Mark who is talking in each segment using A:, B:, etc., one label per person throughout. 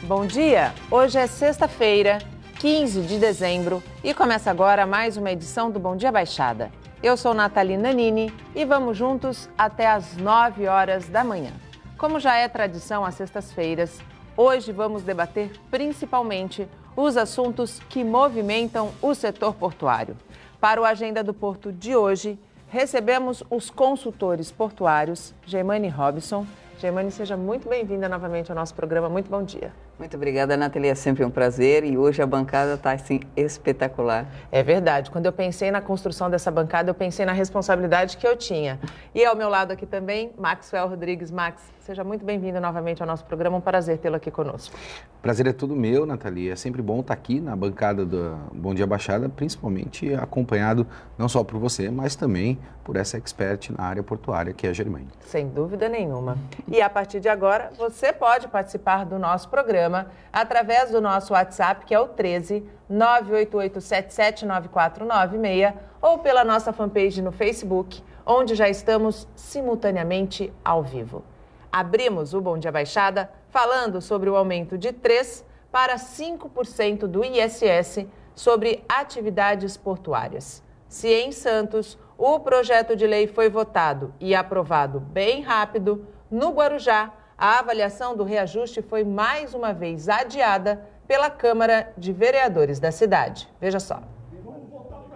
A: Bom dia! Hoje é sexta-feira, 15 de dezembro e começa agora mais uma edição do Bom Dia Baixada. Eu sou Natalina Nini e vamos juntos até às 9 horas da manhã. Como já é tradição às sextas-feiras, hoje vamos debater principalmente os assuntos que movimentam o setor portuário. Para o Agenda do Porto de hoje, recebemos os consultores portuários, Germane Robson. Germane, seja muito bem-vinda novamente ao nosso programa. Muito bom dia.
B: Muito obrigada, Nathalie. É sempre um prazer e hoje a bancada está, assim, espetacular.
A: É verdade. Quando eu pensei na construção dessa bancada, eu pensei na responsabilidade que eu tinha. E ao meu lado aqui também, Maxwell Rodrigues. Max, seja muito bem-vindo novamente ao nosso programa. Um prazer tê-lo aqui conosco.
C: Prazer é todo meu, Nathalie. É sempre bom estar aqui na bancada do Bom Dia Baixada, principalmente acompanhado não só por você, mas também por essa expert na área portuária, que é a Germane.
A: Sem dúvida nenhuma. E a partir de agora, você pode participar do nosso programa através do nosso WhatsApp, que é o 13 988779496, ou pela nossa fanpage no Facebook, onde já estamos simultaneamente ao vivo. Abrimos o Bom Dia Baixada falando sobre o aumento de 3% para 5% do ISS sobre atividades portuárias. Se em Santos o projeto de lei foi votado e aprovado bem rápido, no Guarujá a avaliação do reajuste foi mais uma vez adiada pela Câmara de Vereadores da cidade. Veja só.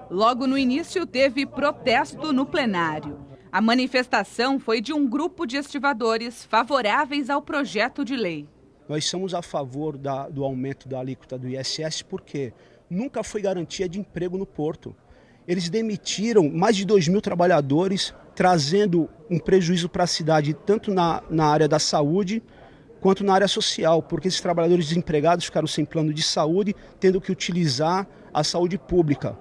D: Logo no início teve protesto no plenário. A manifestação foi de um grupo de estivadores favoráveis ao projeto de lei.
E: Nós somos a favor do aumento da alíquota do ISS porque nunca foi garantia de emprego no porto. Eles demitiram mais de 2.000 trabalhadores, trazendo um prejuízo para a cidade, tanto na área da saúde quanto na área social, porque esses trabalhadores desempregados ficaram sem plano de saúde, tendo que utilizar a saúde pública,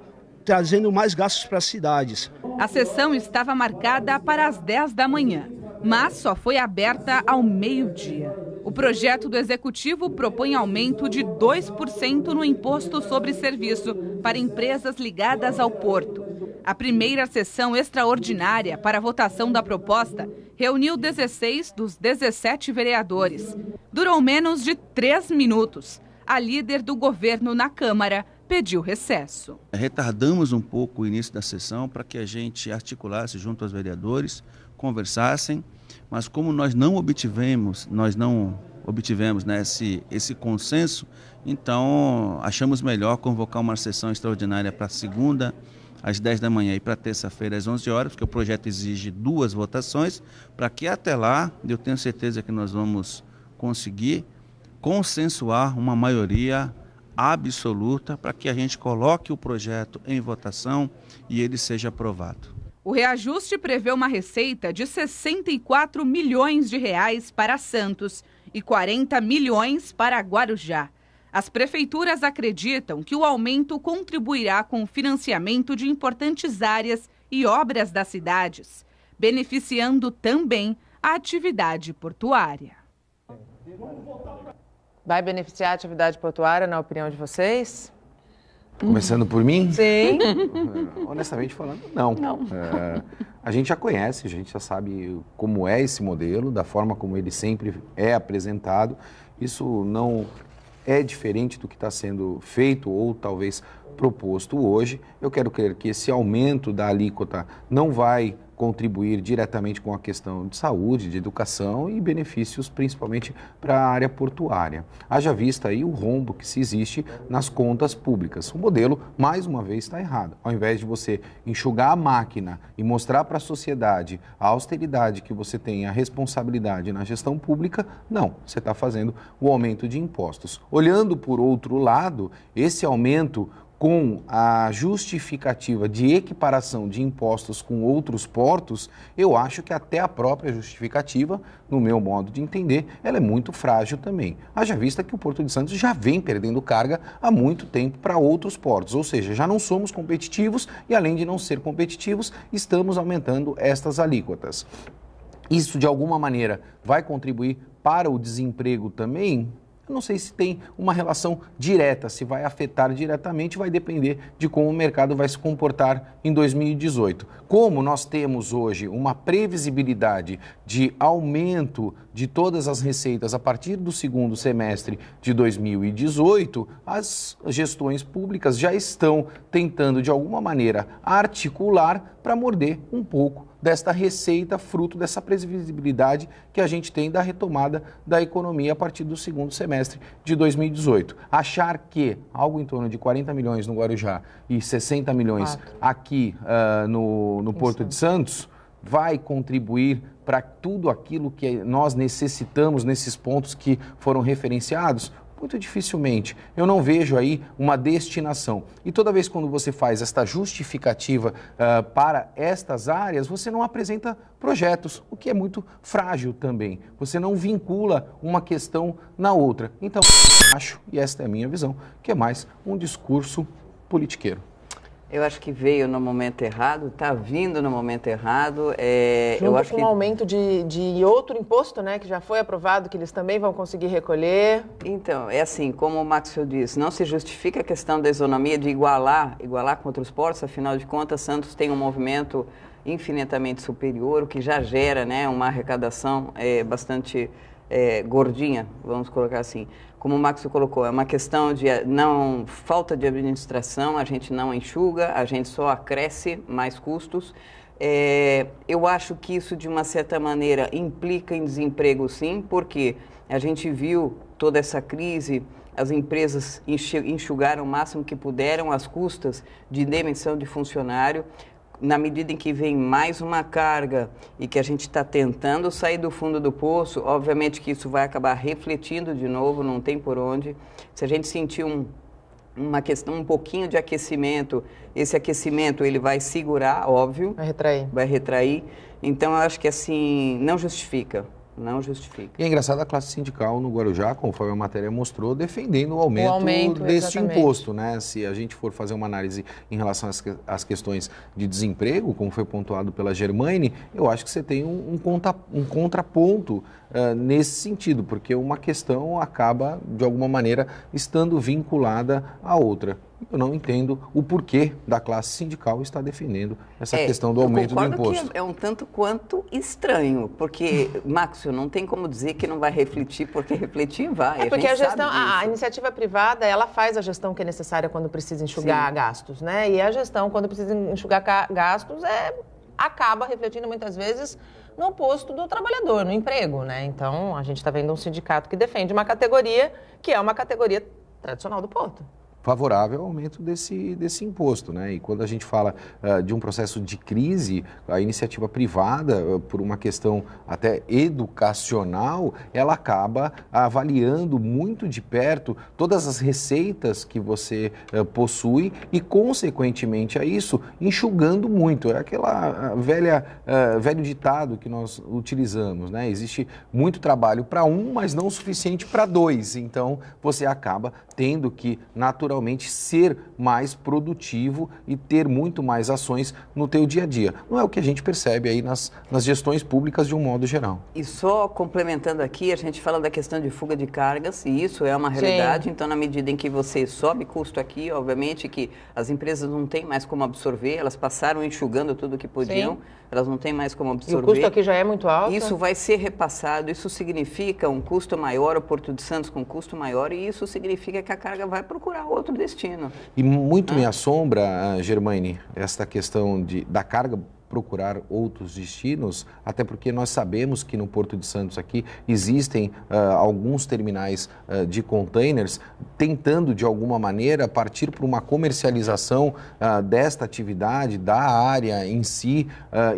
E: trazendo mais gastos para as cidades.
D: A sessão estava marcada para as 10 da manhã, mas só foi aberta ao meio-dia. O projeto do Executivo propõe aumento de 2% no imposto sobre serviço para empresas ligadas ao porto. A primeira sessão extraordinária para a votação da proposta reuniu 16 dos 17 vereadores. Durou menos de 3 minutos. A líder do governo na Câmara pediu recesso.
F: Retardamos um pouco o início da sessão para que a gente articulasse junto aos vereadores, conversassem, mas como nós não obtivemos né, esse consenso, então achamos melhor convocar uma sessão extraordinária para segunda, às 10 da manhã e para terça-feira às 11 horas, porque o projeto exige 2 votações, para que até lá, eu tenho certeza que nós vamos conseguir consensuar uma maioria absoluta para que a gente coloque o projeto em votação e ele seja aprovado.
D: O reajuste prevê uma receita de 64 milhões de reais para Santos e 40 milhões para Guarujá. As prefeituras acreditam que o aumento contribuirá com o financiamento de importantes áreas e obras das cidades, beneficiando também a atividade portuária.
A: Vai beneficiar a atividade portuária, na opinião de vocês?
C: Começando por mim?
A: Sim.
C: Honestamente falando, não. A gente já conhece, a gente já sabe como é esse modelo, da forma como ele sempre é apresentado. Isso não é diferente do que está sendo feito ou talvez proposto hoje. Eu quero crer que esse aumento da alíquota não vai contribuir diretamente com a questão de saúde, de educação e benefícios principalmente para a área portuária. Haja vista aí o rombo que se existe nas contas públicas. O modelo, mais uma vez, está errado. Ao invés de você enxugar a máquina e mostrar para a sociedade a austeridade que você tem, a responsabilidade na gestão pública, não, você está fazendo o aumento de impostos. Olhando por outro lado, esse aumento com a justificativa de equiparação de impostos com outros portos, eu acho que até a própria justificativa, no meu modo de entender, ela é muito frágil também. Haja vista que o Porto de Santos já vem perdendo carga há muito tempo para outros portos, ou seja, já não somos competitivos e além de não ser competitivos, estamos aumentando estas alíquotas. Isso de alguma maneira vai contribuir para o desemprego também? Eu não sei se tem uma relação direta, se vai afetar diretamente, vai depender de como o mercado vai se comportar em 2018. Como nós temos hoje uma previsibilidade de aumento de todas as receitas a partir do segundo semestre de 2018, as gestões públicas já estão tentando, de alguma maneira, articular para morder um pouco desta receita, fruto dessa previsibilidade que a gente tem da retomada da economia a partir do segundo semestre de 2018. Achar que algo em torno de 40 milhões no Guarujá e 60 milhões aqui no Porto de Santos vai contribuir para tudo aquilo que nós necessitamos nesses pontos que foram referenciados? Muito dificilmente. Eu não vejo aí uma destinação. E toda vez quando você faz esta justificativa para estas áreas, você não apresenta projetos, o que é muito frágil também. Você não vincula uma questão na outra. Então, acho, e esta é a minha visão, que é mais um discurso politiqueiro.
B: Eu acho que veio no momento errado, está vindo no momento errado.
A: Junto
B: eu acho
A: com
B: que...
A: um aumento de outro imposto, né, que já foi aprovado, que eles também vão conseguir recolher.
B: Então, é assim, como o Maxwell disse, não se justifica a questão da isonomia de igualar com outros portos, afinal de contas, Santos tem um movimento infinitamente superior, o que já gera, né, uma arrecadação bastante gordinha, vamos colocar assim. Como o Maxwell colocou, é uma questão de falta de administração, a gente não enxuga, a gente só acresce mais custos. Eu acho que isso, de uma certa maneira, implica em desemprego, sim, porque a gente viu toda essa crise, as empresas enxugaram o máximo que puderam as custas de demissão de funcionário. Na medida em que vem mais uma carga e que a gente está tentando sair do fundo do poço, obviamente que isso vai acabar refletindo de novo, não tem por onde. Se a gente sentir uma questão, um pouquinho de aquecimento, esse aquecimento ele vai segurar, óbvio. Vai retrair. Então, eu acho que assim, não justifica. Não justifica.
C: E é engraçado a classe sindical no Guarujá, conforme a matéria mostrou, defendendo o aumento deste imposto, né? Se a gente for fazer uma análise em relação às questões de desemprego, como foi pontuado pela Germaine, eu acho que você tem um contraponto nesse sentido, porque uma questão acaba, de alguma maneira, estando vinculada à outra. Eu não entendo o porquê da classe sindical estar defendendo essa questão do aumento do imposto. Eu concordo
B: que é um tanto quanto estranho, porque, Maxwell, não tem como dizer que não vai refletir, porque refletir vai.
A: Porque a iniciativa privada, ela faz a gestão que é necessária quando precisa enxugar gastos, né? E a gestão, quando precisa enxugar gastos, acaba refletindo muitas vezes no posto do trabalhador, no emprego, né? Então, a gente está vendo um sindicato que defende uma categoria que é uma categoria tradicional do porto.
C: Favorável ao aumento desse imposto, né? E quando a gente fala de um processo de crise, a iniciativa privada, por uma questão até educacional, ela acaba avaliando muito de perto todas as receitas que você possui e, consequentemente a isso, enxugando muito. É aquela velho ditado que nós utilizamos, né? Existe muito trabalho para um, mas não o suficiente para dois. Então, você acaba tendo que, naturalmente, ser mais produtivo e ter muito mais ações no teu dia a dia. Não é o que a gente percebe aí nas gestões públicas de um modo geral.
B: E só complementando aqui, a gente fala da questão de fuga de cargas, e isso é uma realidade. Sim. Então, na medida em que você sobe custo aqui, obviamente que as empresas não têm mais como absorver, elas passaram enxugando tudo o que podiam. Sim. Elas não têm mais como absorver.
A: E o custo aqui já é muito alto.
B: Isso vai ser repassado, isso significa um custo maior, o Porto de Santos com custo maior, e isso significa que a carga vai procurar outro destino.
C: E muito me assombra, Germaine, esta questão da carga procurar outros destinos, até porque nós sabemos que no Porto de Santos aqui existem alguns terminais de containers tentando de alguma maneira partir para uma comercialização desta atividade, da área em si,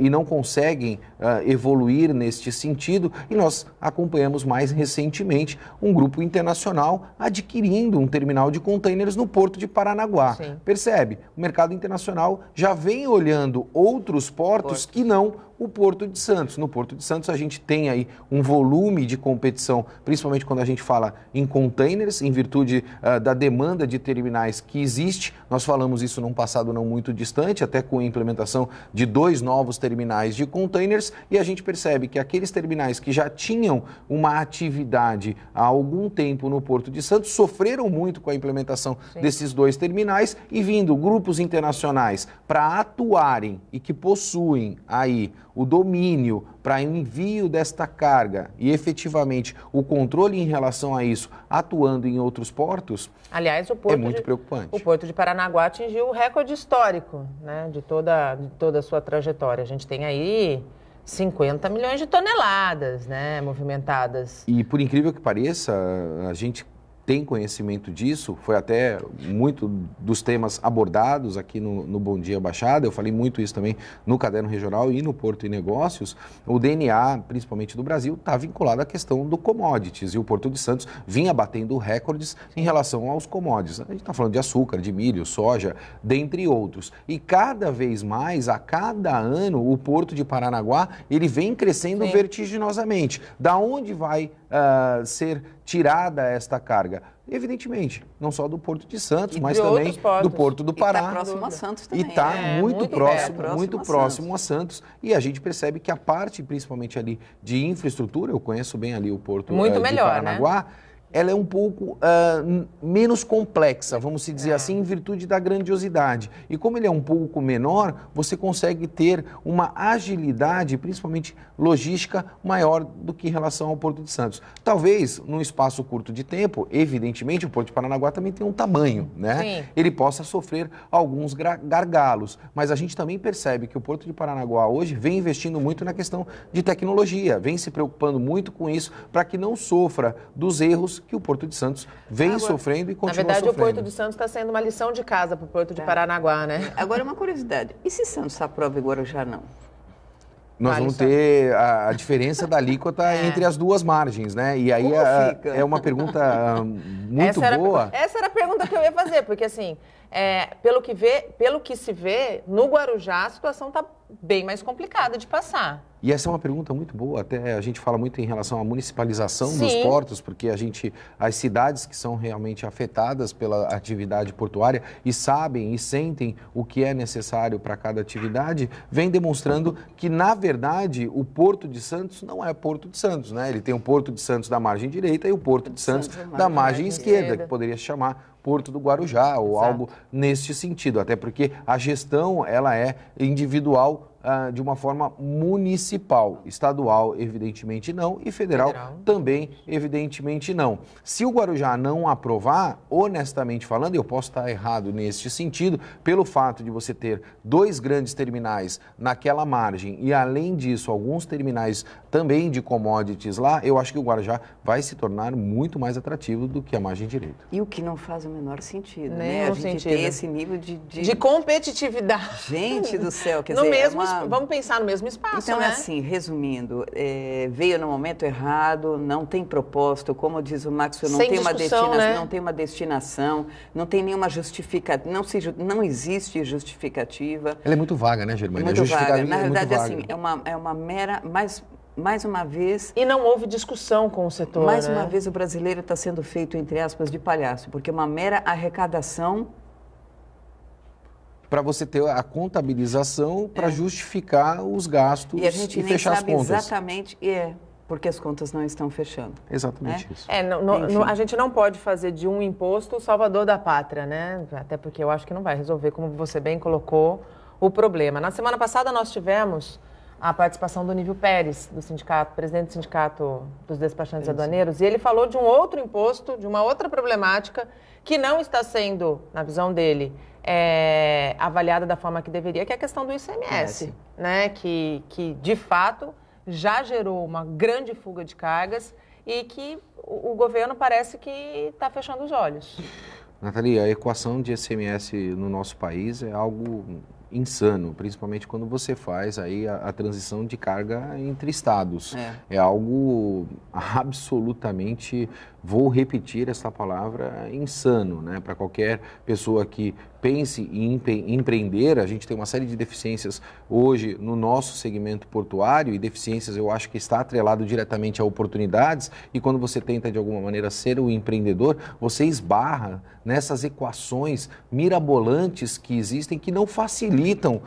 C: e não conseguem evoluir neste sentido, e nós acompanhamos mais recentemente um grupo internacional adquirindo um terminal de containers no Porto de Paranaguá. Sim. Percebe? O mercado internacional já vem olhando outros portos que não o Porto de Santos. No Porto de Santos a gente tem aí um volume de competição, principalmente quando a gente fala em containers, em virtude da demanda de terminais que existe. Nós falamos isso num passado não muito distante, até com a implementação de 2 novos terminais de containers, e a gente percebe que aqueles terminais que já tinham uma atividade há algum tempo no Porto de Santos sofreram muito com a implementação desses 2 terminais, e vindo grupos internacionais para atuarem e que possuem aí o domínio para envio desta carga e efetivamente o controle em relação a isso atuando em outros portos,
A: aliás, o
C: é muito preocupante.
A: O Porto de Paranaguá atingiu o recorde histórico, né, de toda a sua trajetória. A gente tem aí 50 milhões de toneladas, né, movimentadas.
C: E por incrível que pareça, a gente tem conhecimento disso, foi até muito dos temas abordados aqui no Bom Dia Baixada, eu falei muito isso também no Caderno Regional e no Porto e Negócios. O DNA, principalmente do Brasil, está vinculado à questão do commodities, e o Porto de Santos vinha batendo recordes em relação aos commodities. A gente está falando de açúcar, de milho, soja, dentre outros. E cada vez mais, a cada ano, o Porto de Paranaguá, ele vem crescendo vertiginosamente. Da onde vai ser tirada esta carga? Evidentemente, não só do Porto de Santos, mas também do Porto do Pará.
B: E está próximo a Santos também.
C: E está muito próximo a Santos. E a gente percebe que a parte, principalmente ali, de infraestrutura, eu conheço bem ali o Porto de Paranaguá, ela é um pouco menos complexa, vamos dizer assim, em virtude da grandiosidade. E como ele é um pouco menor, você consegue ter uma agilidade, principalmente logística, maior do que em relação ao Porto de Santos. Talvez, num espaço curto de tempo, evidentemente, o Porto de Paranaguá também tem um tamanho, né?
A: Sim.
C: Ele possa sofrer alguns gargalos, mas a gente também percebe que o Porto de Paranaguá hoje vem investindo muito na questão de tecnologia, vem se preocupando muito com isso para que não sofra dos erros que o Porto de Santos vem sofrendo e continua sofrendo.
A: Na verdade, o Porto de Santos está sendo uma lição de casa para o Porto de Paranaguá, né?
B: Agora, uma curiosidade. E se Santos aprova e Guarujá não?
C: Nós vamos ter a diferença da alíquota entre as duas margens, né? E aí é uma pergunta muito boa.
A: Essa era a pergunta que eu ia fazer, porque assim, pelo que se vê, no Guarujá a situação está bem mais complicada de passar.
C: E essa é uma pergunta muito boa, até a gente fala muito em relação à municipalização dos portos, porque as cidades que são realmente afetadas pela atividade portuária e sabem e sentem o que é necessário para cada atividade, vem demonstrando que, na verdade, o Porto de Santos não é Porto de Santos, né? Ele tem o Porto de Santos da margem direita e o Porto de Santos da margem esquerda, que poderia se chamar Porto do Guarujá ou algo neste sentido, até porque a gestão ela é individual de uma forma municipal, estadual evidentemente não e federal também evidentemente não. Se o Guarujá não aprovar, honestamente falando, eu posso estar errado neste sentido, pelo fato de você ter 2 grandes terminais naquela margem e além disso alguns terminais também de commodities lá, eu acho que o Guarujá vai se tornar muito mais atrativo do que a margem direita.
B: E o que não faz o menor sentido, né? A gente tem esse nível de
A: competitividade.
B: Gente do céu, quer
A: no
B: dizer,
A: mesmo vamos pensar no mesmo espaço,
B: então,
A: né?
B: assim, resumindo, veio no momento errado, não tem propósito, como diz o Max, não tem uma destinação, né? Não tem uma destinação, não tem nenhuma justificativa, não existe justificativa.
C: Ela é muito vaga, né, Germânia?
B: Muito vaga. Na verdade, assim, é uma mera, mais uma vez...
A: E não houve discussão com o setor,
B: mais uma vez o brasileiro está sendo feito, entre aspas, de palhaço, porque é uma mera arrecadação
C: para você ter a contabilização para justificar os gastos
B: e a gente
C: e
B: nem
C: fechar
B: sabe
C: as contas.
B: Exatamente, porque as contas não estão fechando.
C: Exatamente isso.
A: A gente não pode fazer de um imposto o salvador da pátria, né? Até porque eu acho que não vai resolver, como você bem colocou, o problema. Na semana passada nós tivemos a participação do Nível Pérez, do sindicato, presidente do Sindicato dos Despachantes Aduaneiros, e ele falou de um outro imposto, de uma outra problemática que não está sendo, na visão dele, avaliada da forma que deveria, que é a questão do ICMS, né? Que de fato já gerou uma grande fuga de cargas e que o governo parece que está fechando os olhos.
C: Nathalie, a equação de ICMS no nosso país é algo insano, principalmente quando você faz aí a transição de carga entre estados. É algo absolutamente vou repetir essa palavra, insano, né? Para qualquer pessoa que pense em empreender, a gente tem uma série de deficiências hoje no nosso segmento portuário, e deficiências eu acho que está atrelado diretamente a oportunidades, e quando você tenta de alguma maneira ser o empreendedor, você esbarra nessas equações mirabolantes que existem que não facilitam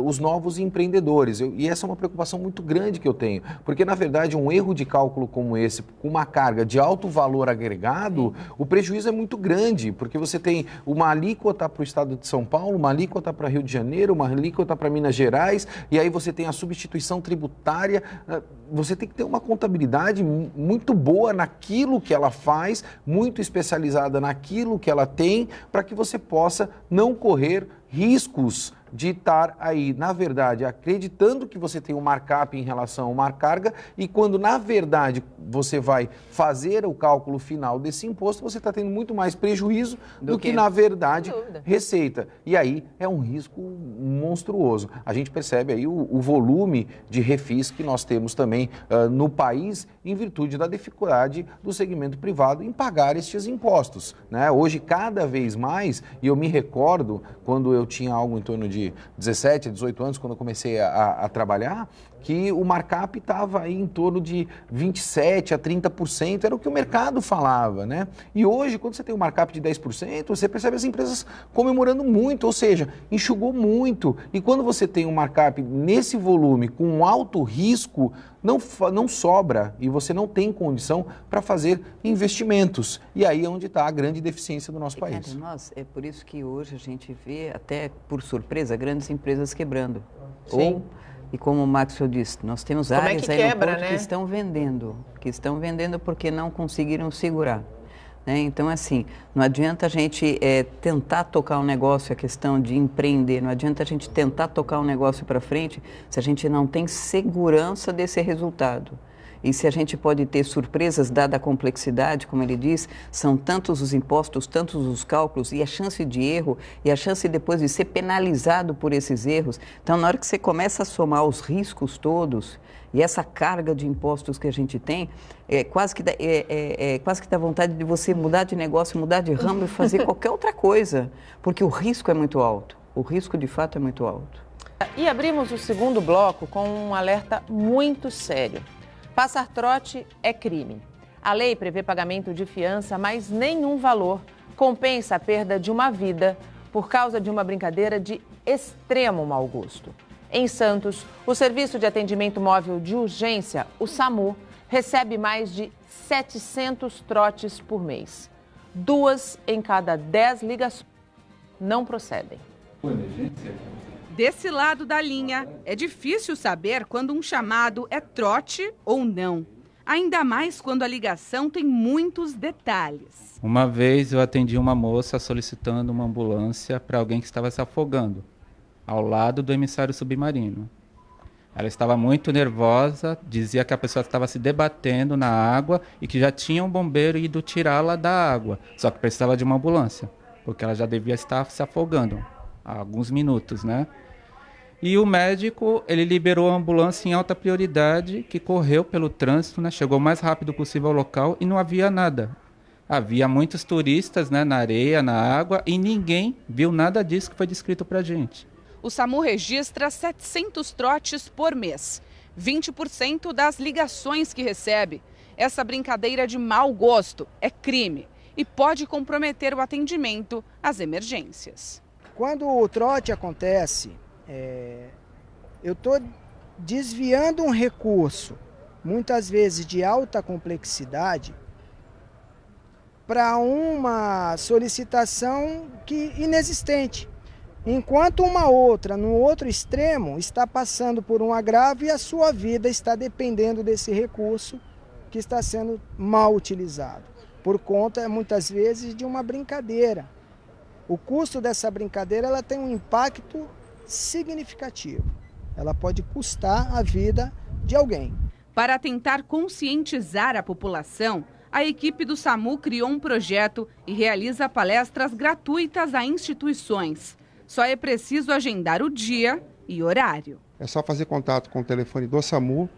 C: os novos empreendedores. E essa é uma preocupação muito grande que eu tenho, porque na verdade um erro de cálculo como esse, com uma carga de alto valor agregado, o prejuízo é muito grande, porque você tem uma alíquota para o estado de São Paulo, uma alíquota para Rio de Janeiro, uma alíquota para Minas Gerais, e aí você tem a substituição tributária. Você tem que ter uma contabilidade muito boa naquilo que ela faz, muito especializada naquilo que ela tem, para que você possa não correr riscos de estar aí, na verdade, acreditando que você tem um markup em relação a uma carga, e quando, na verdade, você vai fazer o cálculo final desse imposto, você está tendo muito mais prejuízo do que, na verdade, receita. E aí é um risco monstruoso. A gente percebe aí o volume de refis que nós temos também no país, em virtude da dificuldade do segmento privado em pagar estes impostos, né? Hoje, cada vez mais, e eu me recordo, quando eu tinha algo em torno de 17 a 18 anos, quando eu comecei a trabalhar, que o markup estava aí em torno de 27% a 30%, era o que o mercado falava, né? E hoje, quando você tem um markup de 10%, você percebe as empresas comemorando muito, ou seja, enxugou muito. E quando você tem um markup nesse volume, com um alto risco, não sobra, e você não tem condição para fazer investimentos. E aí é onde está a grande deficiência do nosso país.
B: É por isso que hoje a gente vê, até por surpresa, grandes empresas quebrando.
A: Sim.
B: E como o Maxwell disse, nós temos áreas aí no porto que estão vendendo porque não conseguiram segurar. Né? Então, assim, não adianta a gente tentar tocar um negócio, a questão de empreender, não adianta a gente tentar tocar um negócio para frente se a gente não tem segurança desse resultado. E se a gente pode ter surpresas, dada a complexidade, como ele diz, são tantos os impostos, tantos os cálculos, e a chance de erro, e a chance depois de ser penalizado por esses erros. Então, na hora que você começa a somar os riscos todos, e essa carga de impostos que a gente tem, quase que dá vontade de você mudar de negócio, mudar de ramo e fazer qualquer outra coisa, porque o risco é muito alto. O risco, de fato, é muito alto.
A: E abrimos o segundo bloco com um alerta muito sério. Passar trote é crime. A lei prevê pagamento de fiança, mas nenhum valor compensa a perda de uma vida por causa de uma brincadeira de extremo mau gosto. Em Santos, o Serviço de Atendimento Móvel de Urgência, o SAMU, recebe mais de 700 trotes por mês. 2 em cada 10 ligações não procedem.
D: Desse lado da linha, é difícil saber quando um chamado é trote ou não. Ainda mais quando a ligação tem muitos detalhes.
G: Uma vez eu atendi uma moça solicitando uma ambulância para alguém que estava se afogando, ao lado do emissário submarino. Ela estava muito nervosa, dizia que a pessoa estava se debatendo na água e que já tinha um bombeiro ido tirá-la da água, só que precisava de uma ambulância, porque ela já devia estar se afogando há alguns minutos, né? E o médico, ele liberou a ambulância em alta prioridade, que correu pelo trânsito, né? Chegou o mais rápido possível ao local e não havia nada. Havia muitos turistas, né, na areia, na água, e ninguém viu nada disso que foi descrito para a gente.
D: O SAMU registra 700 trotes por mês, 20% das ligações que recebe. Essa brincadeira de mau gosto é crime e pode comprometer o atendimento às emergências.
H: Quando o trote acontece, eu estou desviando um recurso, muitas vezes de alta complexidade, para uma solicitação inexistente. Enquanto uma outra, no outro extremo, está passando por um agravo e a sua vida está dependendo desse recurso que está sendo mal utilizado, por conta, muitas vezes, de uma brincadeira. O custo dessa brincadeira ela tem um impacto significativo. Ela pode custar a vida de alguém.
D: Para tentar conscientizar a população, a equipe do SAMU criou um projeto e realiza palestras gratuitas a instituições. Só é preciso agendar o dia e horário.
I: É só fazer contato com o telefone do SAMU,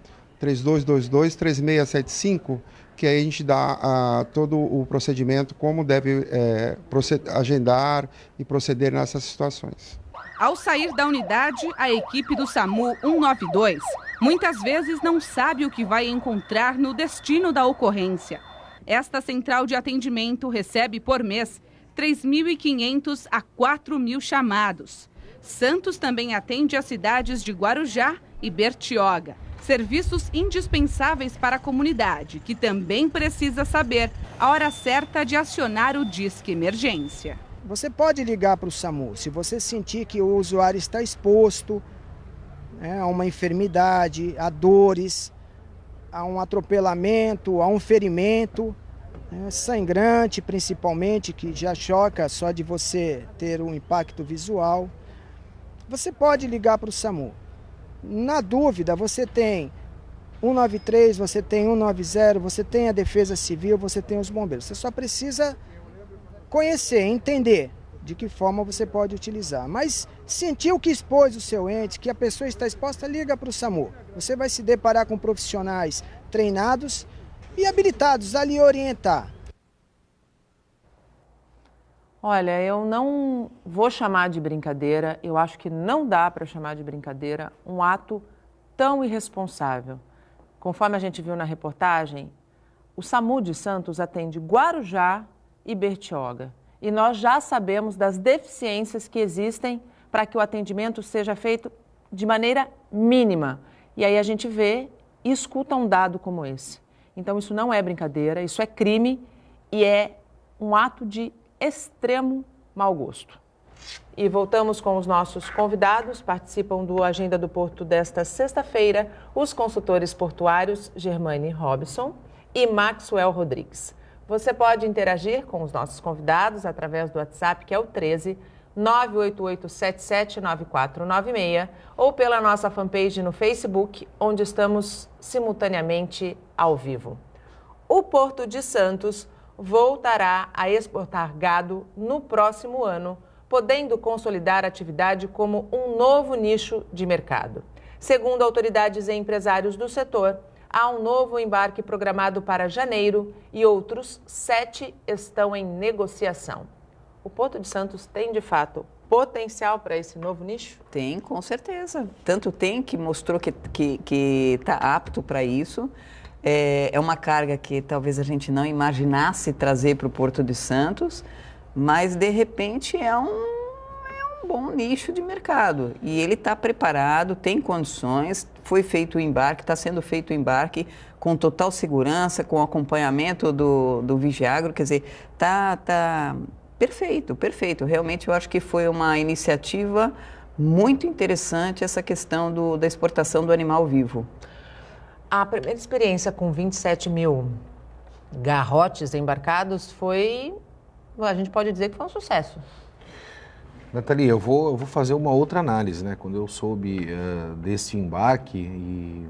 I: 3222-3675, que aí a gente dá todo o procedimento, como deve agendar e proceder nessas situações.
D: Ao sair da unidade, a equipe do SAMU 192 muitas vezes não sabe o que vai encontrar no destino da ocorrência. Esta central de atendimento recebe por mês 3.500 a 4.000 chamados. Santos também atende as cidades de Guarujá e Bertioga. Serviços indispensáveis para a comunidade, que também precisa saber a hora certa de acionar o Disque Emergência.
H: Você pode ligar para o SAMU se você sentir que o usuário está exposto, né, a uma enfermidade, a dores, a um atropelamento, a um ferimento, né, sangrante principalmente, que já choca só de você ter um impacto visual. Você pode ligar para o SAMU. Na dúvida, você tem 193, você tem 190, você tem a Defesa Civil, você tem os bombeiros. Você só precisa conhecer, entender de que forma você pode utilizar. Mas sentiu que expôs o seu ente, que a pessoa está exposta, liga para o SAMU. Você vai se deparar com profissionais treinados e habilitados a lhe orientar.
A: Olha, eu não vou chamar de brincadeira, eu acho que não dá para chamar de brincadeira um ato tão irresponsável. Conforme a gente viu na reportagem, o SAMU de Santos atende Guarujá e Bertioga. E nós já sabemos das deficiências que existem para que o atendimento seja feito de maneira mínima. E aí a gente vê e escuta um dado como esse. Então isso não é brincadeira, isso é crime e é um ato de extremo mau gosto. E voltamos com os nossos convidados. Participam do Agenda do Porto desta sexta-feira os consultores portuários Germane Robson e Maxwell Rodrigues. Você pode interagir com os nossos convidados através do WhatsApp, que é o 13 988779496, ou pela nossa fanpage no Facebook, onde estamos simultaneamente ao vivo. O Porto de Santos voltará a exportar gado no próximo ano, podendo consolidar a atividade como um novo nicho de mercado. Segundo autoridades e empresários do setor, há um novo embarque programado para janeiro e outros 7 estão em negociação. O Porto de Santos tem, de fato, potencial para esse novo nicho?
B: Tem, com certeza. Tanto tem que mostrou que está apto para isso. É uma carga que talvez a gente não imaginasse trazer para o Porto de Santos, mas, de repente, é um bom nicho de mercado. E ele está preparado, tem condições, foi feito o embarque, está sendo feito o embarque com total segurança, com acompanhamento do Vigiagro, quer dizer, tá perfeito, perfeito. Realmente eu acho que foi uma iniciativa muito interessante essa questão da exportação do animal vivo.
A: A primeira experiência com 27 mil garrotes embarcados foi, a gente pode dizer que foi um sucesso.
C: Nathalie, eu vou fazer uma outra análise, né? Quando eu soube desse embarque, e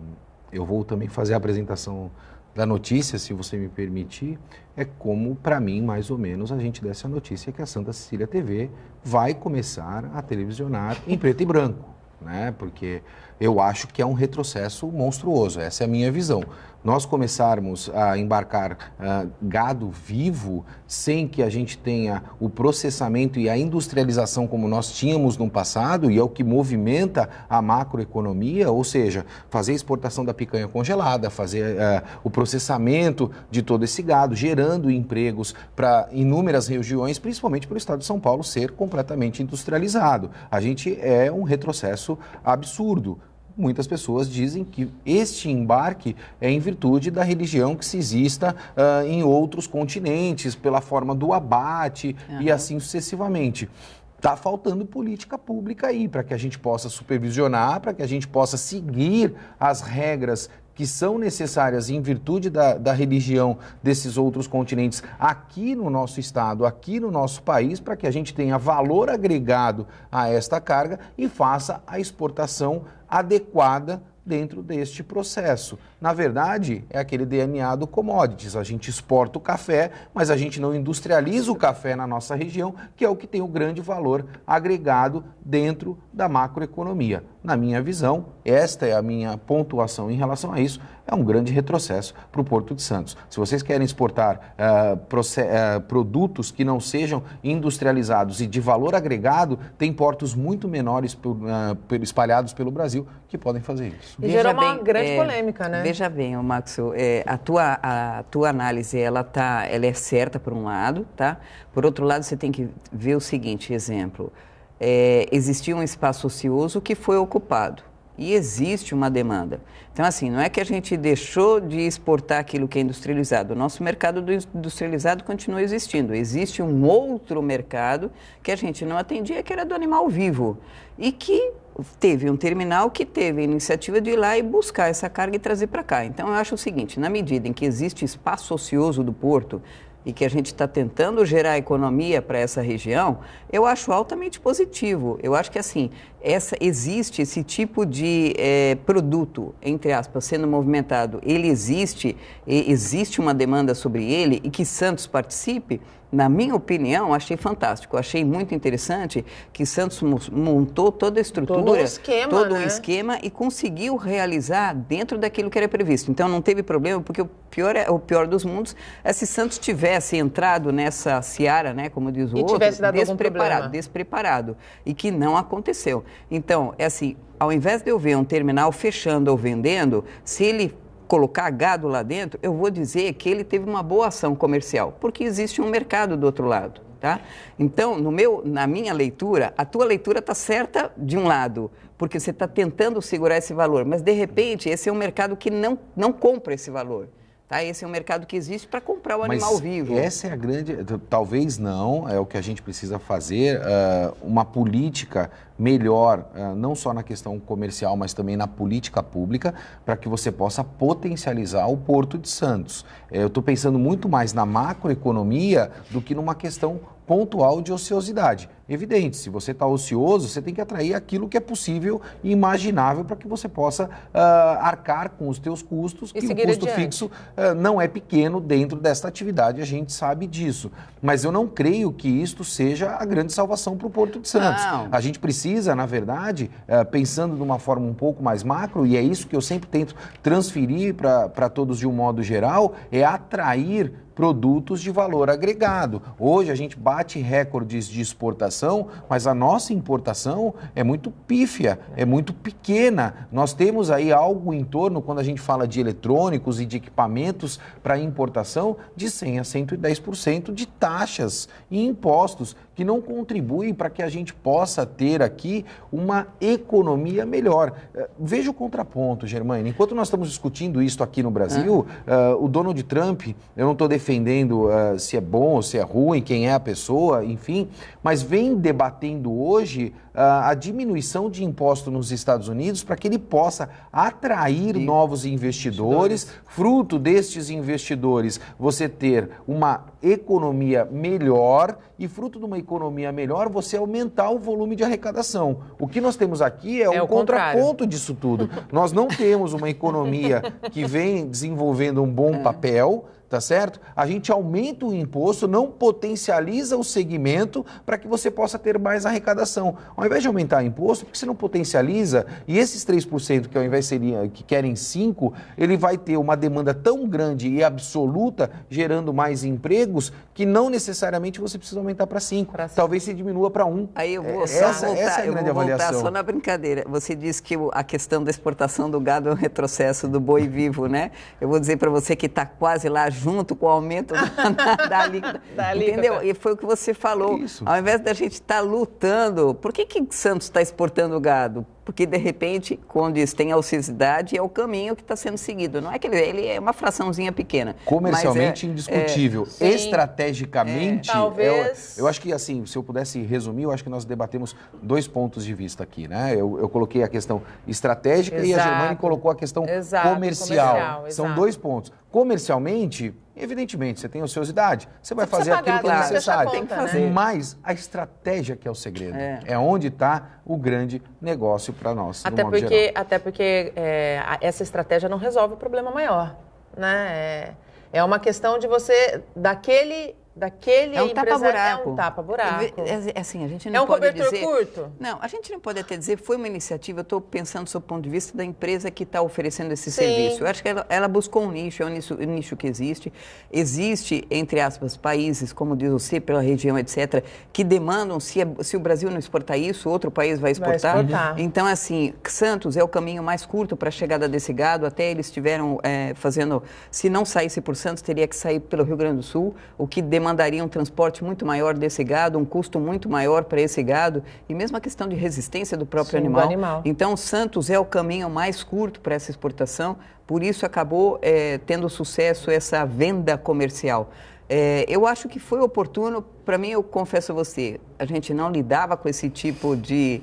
C: eu vou também fazer a apresentação da notícia, se você me permitir, é como, para mim, mais ou menos, a gente desse a notícia que a Santa Cecília TV vai começar a televisionar em preto e branco, né? Porque eu acho que é um retrocesso monstruoso, essa é a minha visão. Nós começarmos a embarcar gado vivo sem que a gente tenha o processamento e a industrialização como nós tínhamos no passado, e é o que movimenta a macroeconomia, ou seja, fazer a exportação da picanha congelada, fazer o processamento de todo esse gado, gerando empregos para inúmeras regiões, principalmente para o estado de São Paulo ser completamente industrializado. A gente é um retrocesso absurdo. Muitas pessoas dizem que este embarque é em virtude da religião que se exista em outros continentes, pela forma do abate e assim sucessivamente. Está faltando política pública aí para que a gente possa supervisionar, para que a gente possa seguir as regras que são necessárias em virtude da religião desses outros continentes aqui no nosso estado, aqui no nosso país, para que a gente tenha valor agregado a esta carga e faça a exportação adequada dentro deste processo. Na verdade, é aquele DNA do commodities. A gente exporta o café, mas a gente não industrializa o café na nossa região, que é o que tem o grande valor agregado dentro da macroeconomia. Na minha visão, esta é a minha pontuação em relação a isso, é um grande retrocesso para o Porto de Santos. Se vocês querem exportar produtos que não sejam industrializados e de valor agregado, tem portos muito menores espalhados pelo Brasil que podem fazer isso.
A: E gerou uma grande polêmica, né?
B: Veja bem, Max, a tua análise, ela é certa por um lado, tá? Por outro lado, você tem que ver o seguinte exemplo. Existia um espaço ocioso que foi ocupado e existe uma demanda. Então, assim, não é que a gente deixou de exportar aquilo que é industrializado. O nosso mercado do industrializado continua existindo. Existe um outro mercado que a gente não atendia, que era do animal vivo. E que teve um terminal que teve a iniciativa de ir lá e buscar essa carga e trazer para cá. Então, eu acho o seguinte, na medida em que existe espaço ocioso do porto, e que a gente está tentando gerar economia para essa região, eu acho altamente positivo. Eu acho que, assim, existe esse tipo de produto, entre aspas, sendo movimentado, ele existe uma demanda sobre ele e que Santos participe. Na minha opinião, achei fantástico. Achei muito interessante que Santos montou toda a estrutura, todo um esquema e conseguiu realizar dentro daquilo que era previsto. Então, não teve problema, porque o pior dos mundos é se Santos tivesse entrado nessa seara, né, como diz o outro,
A: tivesse dado algum problema.
B: despreparado, e que não aconteceu. Então, é assim, ao invés de eu ver um terminal fechando ou vendendo, se ele colocar gado lá dentro, eu vou dizer que ele teve uma boa ação comercial, porque existe um mercado do outro lado, tá? Então, na minha leitura, a tua leitura está certa de um lado, porque você está tentando segurar esse valor, mas de repente esse é um mercado que não compra esse valor. Tá? Esse é um mercado que existe para comprar o animal vivo.
C: Essa é a grande... Talvez não, é o que a gente precisa fazer, uma política melhor, não só na questão comercial, mas também na política pública, para que você possa potencializar o Porto de Santos. Eu estou pensando muito mais na macroeconomia do que numa questão pontual de ociosidade. Evidente, se você está ocioso, você tem que atrair aquilo que é possível e imaginável para que você possa arcar com os teus custos, que o custo fixo não é pequeno dentro desta atividade, a gente sabe disso. Mas eu não creio que isto seja a grande salvação para o Porto de Santos. Não. A gente precisa, na verdade, pensando de uma forma um pouco mais macro, e é isso que eu sempre tento transferir para todos de um modo geral, é atrair produtos de valor agregado. Hoje a gente bate recordes de exportação, mas a nossa importação é muito pífia, é muito pequena. Nós temos aí algo em torno, quando a gente fala de eletrônicos e de equipamentos para importação, de 100% a 110% de taxas e impostos, que não contribuem para que a gente possa ter aqui uma economia melhor. Veja o contraponto, Germaine. Enquanto nós estamos discutindo isso aqui no Brasil, o Donald Trump, eu não estou defendendo se é bom ou se é ruim, quem é a pessoa, enfim, mas vem debatendo hoje a diminuição de imposto nos Estados Unidos para que ele possa atrair novos investidores, fruto destes investidores você ter uma economia melhor e fruto de uma economia melhor você aumentar o volume de arrecadação. O que nós temos aqui é um contraponto disso tudo. Nós não temos uma economia que vem desenvolvendo um bom papel, tá certo? A gente aumenta o imposto, não potencializa o segmento para que você possa ter mais arrecadação. Ao invés de aumentar o imposto, por que você não potencializa? E esses 3% que ao invés que querem 5%, ele vai ter uma demanda tão grande e absoluta, gerando mais empregos, que não necessariamente você precisa aumentar para 5%. Talvez se diminua para 1%.
B: Aí eu vou voltar só na brincadeira. Você disse que a questão da exportação do gado é um retrocesso do boi vivo, né? Eu vou dizer para você que está quase lá junto com o aumento da alíquota. Entendeu? E foi o que você falou. Isso. Ao invés da gente estar lutando, por que Santos está exportando gado? Porque, de repente, quando diz tem a ociosidade, é o caminho que está sendo seguido. Não é que ele é uma fraçãozinha pequena.
C: Comercialmente indiscutível. Estrategicamente, talvez... eu acho que, assim, se eu pudesse resumir, eu acho que nós debatemos 2 pontos de vista aqui, né? Eu coloquei a questão estratégica e a Germaine colocou a questão comercial. São 2 pontos. Comercialmente, evidentemente, você tem ociosidade, você vai fazer aquilo que é necessário.
A: Tem que fazer.
C: Mas a estratégia que é o segredo. É onde está o grande negócio para nós,
A: até porque essa estratégia não resolve o problema maior, né? É uma questão de você, daquele daquele
B: é um
A: empresário.
B: tapa-buraco.
A: É um tapa-buraco.
B: Assim, a gente não pode
A: cobertor
B: dizer,
A: curto?
B: Não, a gente não pode até dizer, foi uma iniciativa, eu estou pensando do ponto de vista da empresa que está oferecendo esse serviço. Eu acho que ela buscou um nicho, é um nicho que existe. Existe, entre aspas, países, como diz você, pela região, etc., que demandam, se o Brasil não exportar isso, outro país vai exportar. Então, assim, Santos é o caminho mais curto para a chegada desse gado, até eles estiveram fazendo, se não saísse por Santos, teria que sair pelo Rio Grande do Sul, o que demandaria um transporte muito maior desse gado, um custo muito maior para esse gado, e mesmo a questão de resistência do próprio animal. Então, Santos é o caminho mais curto para essa exportação, por isso acabou tendo sucesso essa venda comercial. Eu acho que foi oportuno, para mim, eu confesso a você, a gente não lidava com esse tipo de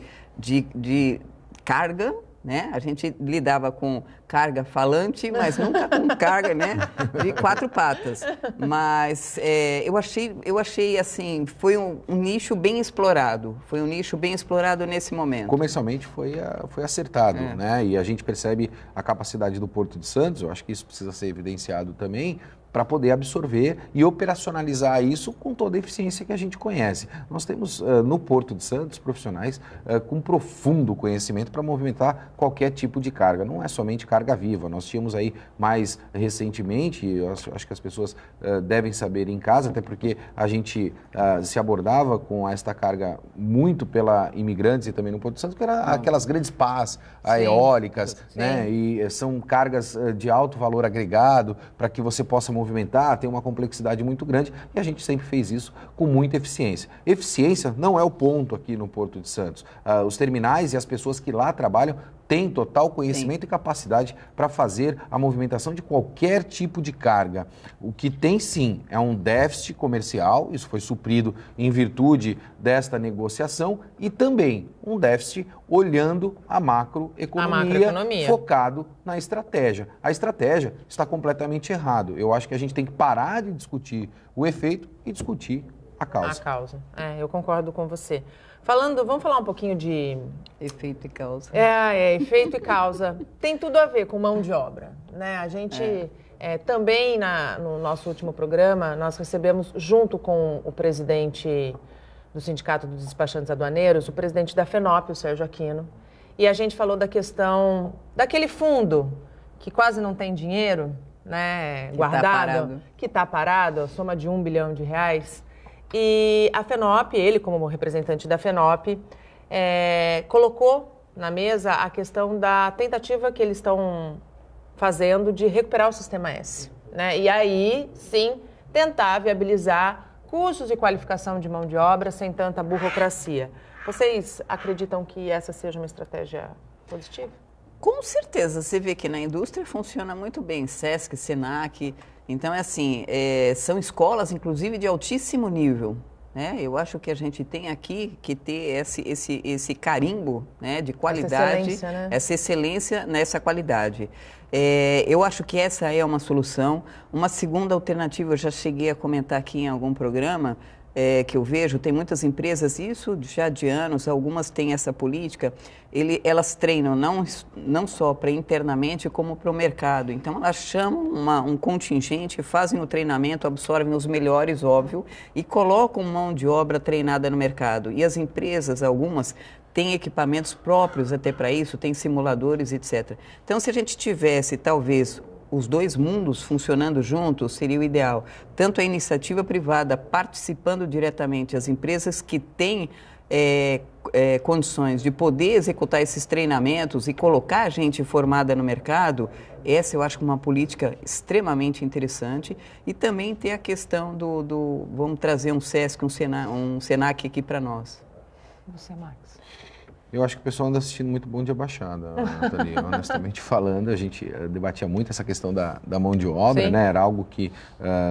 B: carga, né? A gente lidava com carga falante, mas nunca com carga, né, de 4 patas. Mas eu achei assim, foi um nicho bem explorado. Foi um nicho bem explorado nesse momento.
C: Comercialmente foi acertado, né? E a gente percebe a capacidade do Porto de Santos, eu acho que isso precisa ser evidenciado também, para poder absorver e operacionalizar isso com toda a eficiência que a gente conhece. Nós temos no Porto de Santos profissionais com profundo conhecimento para movimentar qualquer tipo de carga, não é somente carga viva. Nós tínhamos aí mais recentemente, eu acho que as pessoas devem saber em casa, até porque a gente se abordava com esta carga muito pela imigrantes e também no Porto de Santos, que era aquelas grandes pás eólicas, né? E são cargas de alto valor agregado para que você possa movimentar, tem uma complexidade muito grande e a gente sempre fez isso com muita eficiência. Eficiência não é o ponto aqui no Porto de Santos. Os terminais e as pessoas que lá trabalham têm total conhecimento e capacidade para fazer a movimentação de qualquer tipo de carga. O que tem sim é um déficit comercial, isso foi suprido em virtude desta negociação, e também um déficit olhando a macroeconomia. Focado na estratégia. A estratégia está completamente errada. Eu acho que a gente tem que parar de discutir o efeito e discutir a causa.
A: A causa. Eu concordo com você. Vamos falar um pouquinho de...
B: Efeito e causa.
A: Efeito e causa. Tem tudo a ver com mão de obra, né? A gente também, no nosso último programa, nós recebemos, junto com o presidente do Sindicato dos Despachantes Aduaneiros, o presidente da FENOP, o Sérgio Aquino, e a gente falou da questão daquele fundo que quase não tem dinheiro, né, guardado, que está parado, a soma de R$1 bilhão. E a FENOP, ele como representante da FENOP, colocou na mesa a questão da tentativa que eles estão fazendo de recuperar o Sistema S, né? E aí, sim, tentar viabilizar cursos de qualificação de mão de obra sem tanta burocracia. Vocês acreditam que essa seja uma estratégia positiva?
B: Com certeza. Você vê que na indústria funciona muito bem. SESC, SENAC. Então, são escolas, inclusive, de altíssimo nível. Né? Eu acho que a gente tem aqui que ter esse carimbo, né, de qualidade, essa excelência nessa qualidade. Eu acho que essa é uma solução. Uma segunda alternativa, eu já cheguei a comentar aqui em algum programa, que eu vejo, tem muitas empresas, isso já de anos, algumas têm essa política, elas treinam não só para internamente, como para o mercado. Então, elas chamam um contingente, fazem o treinamento, absorvem os melhores, óbvio, e colocam mão de obra treinada no mercado. E as empresas, algumas, têm equipamentos próprios até para isso, tem simuladores, etc. Então, se a gente tivesse, talvez, os dois mundos funcionando juntos, seria o ideal. Tanto a iniciativa privada participando diretamente, as empresas que têm condições de poder executar esses treinamentos e colocar a gente formada no mercado, essa eu acho uma política extremamente interessante. E também tem a questão vamos trazer um SESC, um SENAC aqui para nós.
A: Você, Max?
C: Eu acho que o pessoal anda assistindo muito Bom Dia Baixada, Nathalie. Honestamente falando, a gente debatia muito essa questão da mão de obra, né? Era algo que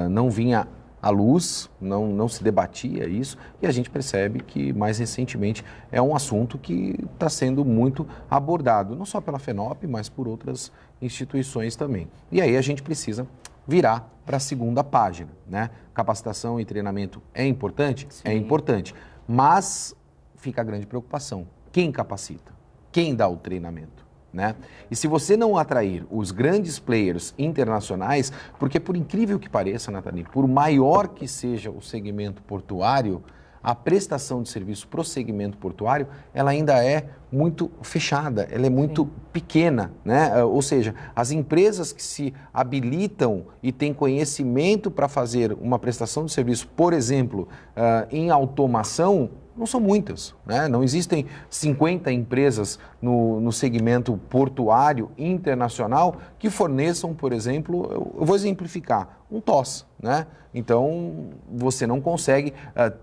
C: não vinha à luz, não se debatia isso, e a gente percebe que mais recentemente é um assunto que está sendo muito abordado, não só pela FENOP, mas por outras instituições também. E aí a gente precisa virar para a segunda página, né? Capacitação e treinamento é importante? Sim. É importante, mas fica a grande preocupação. Quem capacita? Quem dá o treinamento? né? E se você não atrair os grandes players internacionais, porque por incrível que pareça, Nathalie, por maior que seja o segmento portuário, a prestação de serviço para o segmento portuário, ela ainda é muito fechada, ela é muito pequena, né? Ou seja, as empresas que se habilitam e têm conhecimento para fazer uma prestação de serviço, por exemplo, em automação, não são muitas, né? Não existem 50 empresas no segmento portuário internacional que forneçam, por exemplo, eu vou exemplificar, um TOS, né? Então, você não consegue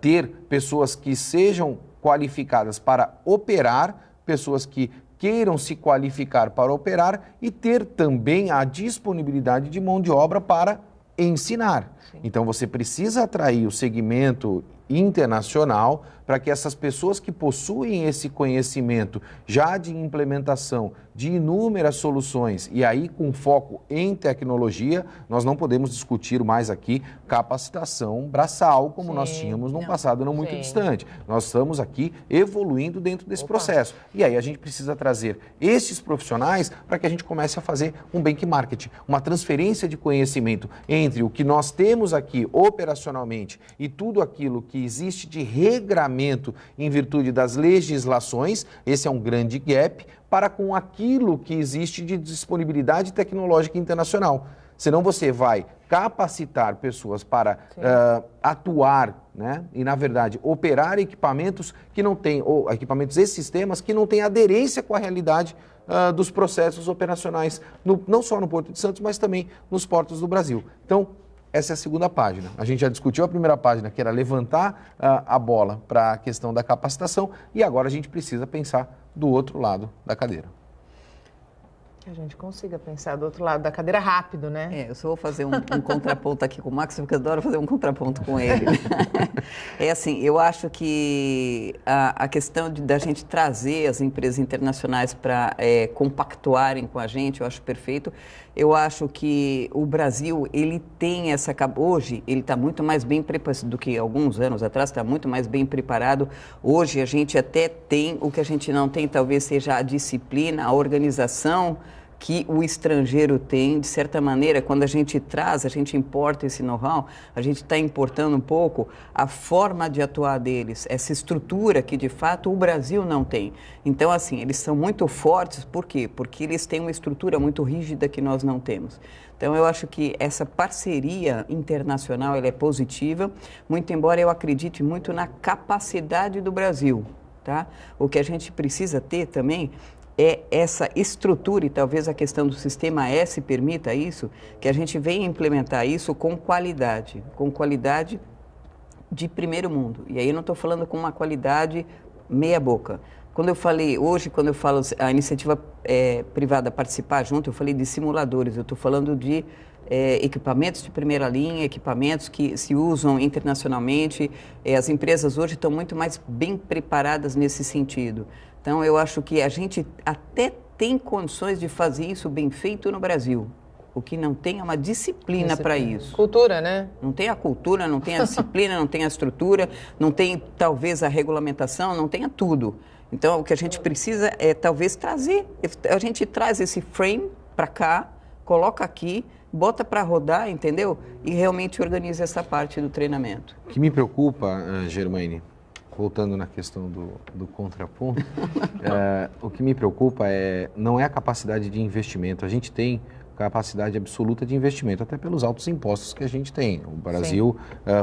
C: ter pessoas que sejam qualificadas para operar, pessoas que queiram se qualificar para operar e ter também a disponibilidade de mão de obra para ensinar. Sim. Então, você precisa atrair o segmento internacional para que essas pessoas que possuem esse conhecimento já de implementação de inúmeras soluções e aí com foco em tecnologia, nós não podemos discutir mais aqui capacitação braçal como nós tínhamos num passado não muito distante. Nós estamos aqui evoluindo dentro desse processo. E aí a gente precisa trazer esses profissionais para que a gente comece a fazer um benchmarking, uma transferência de conhecimento entre o que nós temos aqui operacionalmente e tudo aquilo que existe de regramento em virtude das legislações, esse é um grande gap, para com aquilo que existe de disponibilidade tecnológica internacional. Senão você vai capacitar pessoas para atuar, né? E, na verdade, operar equipamentos que não têm, ou equipamentos e sistemas que não têm aderência com a realidade dos processos operacionais, não só no Porto de Santos, mas também nos portos do Brasil. Então, essa é a segunda página. A gente já discutiu a primeira página, que era levantar a bola para a questão da capacitação, e agora a gente precisa pensar do outro lado da cadeira.
A: Que a gente consiga pensar do outro lado da cadeira rápido, né?
B: Eu só vou fazer um contraponto aqui com o Max, porque eu adoro fazer um contraponto com ele. É assim, eu acho que a questão da gente trazer as empresas internacionais para compactuarem com a gente, eu acho perfeito. Eu acho que o Brasil, ele tem hoje, ele está muito mais bem preparado do que alguns anos atrás, está muito mais bem preparado. Hoje a gente até tem, o que a gente não tem talvez seja a disciplina, a organização que o estrangeiro tem, de certa maneira, quando a gente traz, a gente importa esse know-how, a gente está importando um pouco a forma de atuar deles, essa estrutura que, de fato, o Brasil não tem. Então, assim, eles são muito fortes, por quê? Porque eles têm uma estrutura muito rígida que nós não temos. Então, eu acho que essa parceria internacional, ela é positiva, muito embora eu acredite muito na capacidade do Brasil, tá? O que a gente precisa ter também é essa estrutura, e talvez a questão do sistema S permita isso, que a gente venha implementar isso com qualidade de primeiro mundo. E aí eu não estou falando com uma qualidade meia boca. Quando eu falo a iniciativa privada participar junto, eu falei de simuladores, eu estou falando de equipamentos de primeira linha, equipamentos que se usam internacionalmente. As empresas hoje estão muito mais bem preparadas nesse sentido. Então, eu acho que a gente até tem condições de fazer isso bem feito no Brasil. O que não tem é uma disciplina para isso.
A: Cultura, né?
B: Não tem a cultura, não tem a disciplina, não tem a estrutura, não tem talvez a regulamentação, não tem tudo. Então, o que a gente precisa é talvez trazer. A gente traz esse frame para cá, coloca aqui, bota para rodar, entendeu? E realmente organiza essa parte do treinamento.
C: O que me preocupa, Germaine, voltando na questão do contraponto, o que me preocupa não é a capacidade de investimento. A gente tem capacidade absoluta de investimento, até pelos altos impostos que a gente tem. O Brasil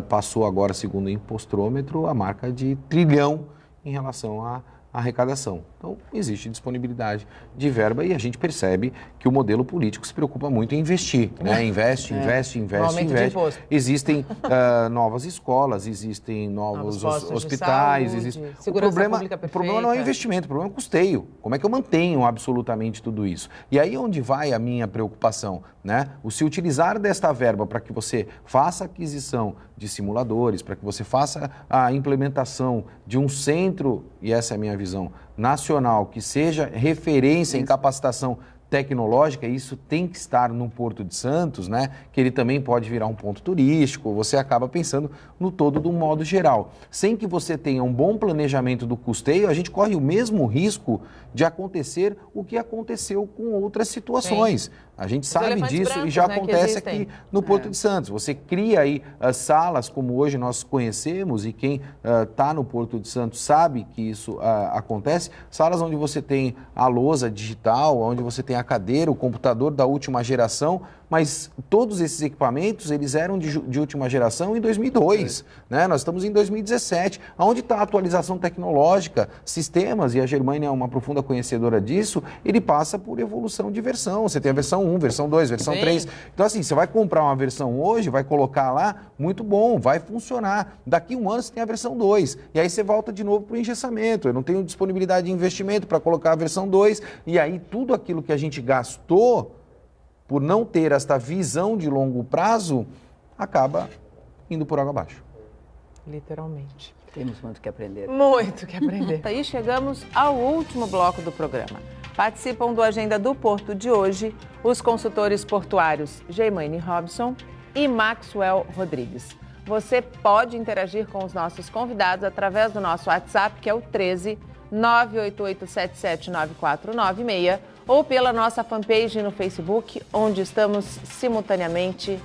C: passou agora, segundo o impostrômetro, a marca de trilhão em relação à arrecadação. Então, existe disponibilidade de verba e a gente percebe que o modelo político se preocupa muito em investir, né? Investe. Existem novas escolas, existem novos hospitais. O problema não é investimento, o problema é custeio. Como é que eu mantenho absolutamente tudo isso? E aí é onde vai a minha preocupação, né? O se utilizar desta verba para que você faça aquisição de simuladores, para que você faça a implementação de um centro, e essa é a minha visão, nacional, que seja referência em capacitação tecnológica, isso tem que estar no Porto de Santos, né? Que ele também pode virar um ponto turístico, você acaba pensando no todo do modo geral. Sem que você tenha um bom planejamento do custeio, a gente corre o mesmo risco de acontecer o que aconteceu com outras situações. Sim. A gente sabe disso brancos, e já acontece aqui no Porto de Santos. Você cria aí salas como hoje nós conhecemos e quem está no Porto de Santos sabe que isso acontece, salas onde você tem a lousa digital, onde você tem a cadeira, o computador da última geração, mas todos esses equipamentos, eles eram de última geração em 2002, né? Nós estamos em 2017. Onde está a atualização tecnológica, sistemas, e a Germânia é uma profunda conhecedora disso, ele passa por evolução de versão. Você tem a versão 1, versão 2, versão 3. Então, assim, você vai comprar uma versão hoje, vai colocar lá, muito bom, vai funcionar. Daqui um ano você tem a versão 2, e aí você volta de novo para o engessamento. Eu não tenho disponibilidade de investimento para colocar a versão 2, e aí tudo aquilo que a gente gastou por não ter esta visão de longo prazo, acaba indo por água abaixo.
A: Literalmente.
B: Temos muito que aprender.
A: Muito que aprender. Aí chegamos ao último bloco do programa. Participam do Agenda do Porto de hoje os consultores portuários Geimane Robson e Maxwell Rodrigues. Você pode interagir com os nossos convidados através do nosso WhatsApp, que é o 13 988779496, ou pela nossa fanpage no Facebook, onde estamos simultaneamente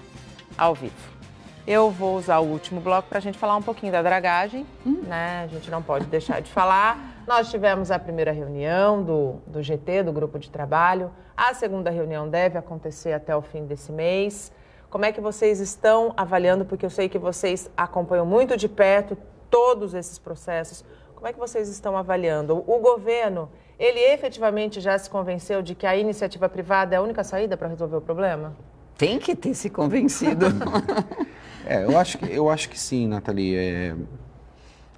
A: ao vivo. Eu vou usar o último bloco para a gente falar um pouquinho da dragagem, né? A gente não pode deixar de falar. Nós tivemos a primeira reunião do GT, do Grupo de Trabalho. A segunda reunião deve acontecer até o fim desse mês. Como é que vocês estão avaliando? Porque eu sei que vocês acompanham muito de perto todos esses processos. Como é que vocês estão avaliando? O governo, ele efetivamente já se convenceu de que a iniciativa privada é a única saída para resolver o problema?
B: Tem que ter se convencido.
C: Eu acho que sim, Nathalie.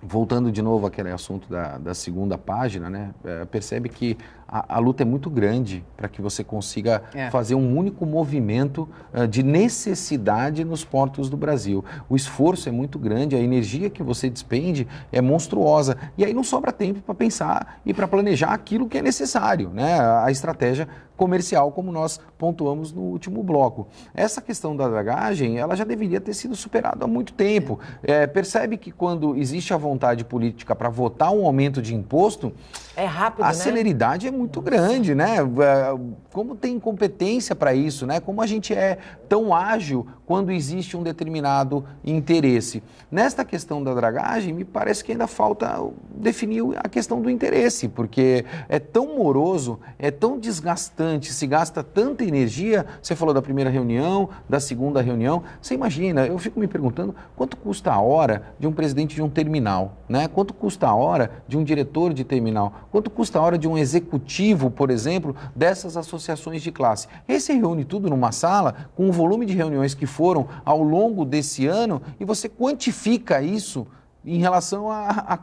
C: Voltando de novo àquele assunto da segunda página, né? Percebe que a luta é muito grande para que você consiga fazer um único movimento de necessidade nos portos do Brasil. O esforço é muito grande, a energia que você despende é monstruosa. E aí não sobra tempo para pensar e para planejar aquilo que é necessário, né? A estratégia comercial, como nós pontuamos no último bloco. Essa questão da dragagem, ela já deveria ter sido superada há muito tempo. Percebe que quando existe a vontade política para votar um aumento de imposto,
A: é rápido,
C: a celeridade é muito grande, né? Como tem competência para isso, né? Como a gente é tão ágil quando existe um determinado interesse. Nesta questão da dragagem, me parece que ainda falta definir a questão do interesse, porque é tão moroso, é tão desgastante, se gasta tanta energia. Você falou da primeira reunião, da segunda reunião. Você imagina, eu fico me perguntando quanto custa a hora de um presidente de um terminal, né? Quanto custa a hora de um diretor de terminal? Quanto custa a hora de um executivo, por exemplo, dessas associações de classe? Esse reúne tudo numa sala, com o volume de reuniões que foram ao longo desse ano, e você quantifica isso em relação a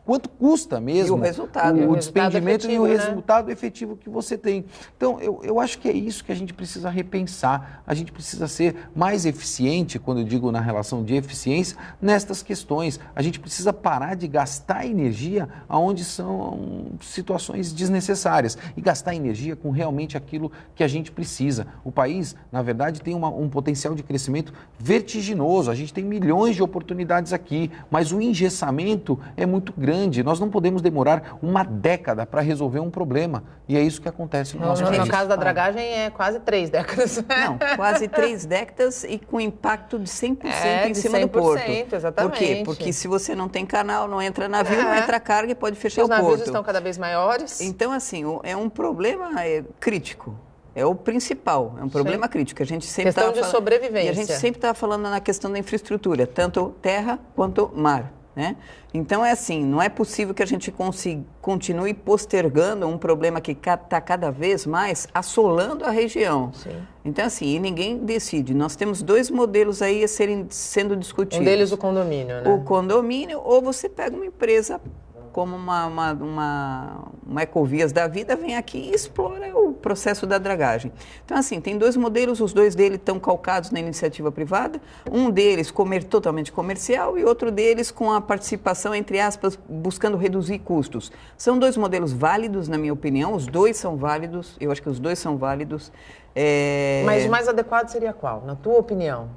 C: quanto custa mesmo
B: e o resultado,
C: o despendimento efetivo, e o resultado efetivo que você tem. Então, eu acho que é isso que a gente precisa repensar. A gente precisa ser mais eficiente, quando eu digo na relação de eficiência, nestas questões. A gente precisa parar de gastar energia onde são situações desnecessárias e gastar energia com realmente aquilo que a gente precisa. O país, na verdade, tem um potencial de crescimento vertiginoso. A gente tem milhões de oportunidades aqui, mas o engessamento é muito grande. Nós não podemos demorar uma década para resolver um problema. E é isso que acontece no nosso país.
A: No caso da dragagem, é quase 3 décadas.
B: Não, quase 3 décadas e com impacto de 100% em cima do porto.
A: Exatamente.
B: Por quê? Porque se você não tem canal, não entra navio, não entra carga e pode fechar o porto.
A: Os navios estão cada vez maiores.
B: Então, assim, é um problema crítico. É o principal, é um problema crítico. A gente sempre
A: questão de sobrevivência.
B: E a gente sempre está falando na questão da infraestrutura, tanto terra quanto mar. Né? Então, é assim, não é possível que a gente continue postergando um problema que está cada vez mais assolando a região.
A: Sim.
B: Então, assim, e ninguém decide. Nós temos 2 modelos aí sendo discutidos.
A: Um deles o condomínio, né?
B: O condomínio, ou você pega uma empresa como uma Ecovias da vida, vem aqui e explora o processo da dragagem. Então, assim, tem 2 modelos, os 2 deles estão calcados na iniciativa privada, um deles totalmente comercial e outro deles com a participação, entre aspas, buscando reduzir custos. São 2 modelos válidos, na minha opinião, os 2 são válidos, eu acho que os 2 são válidos.
A: Mas o mais adequado seria qual, na tua opinião?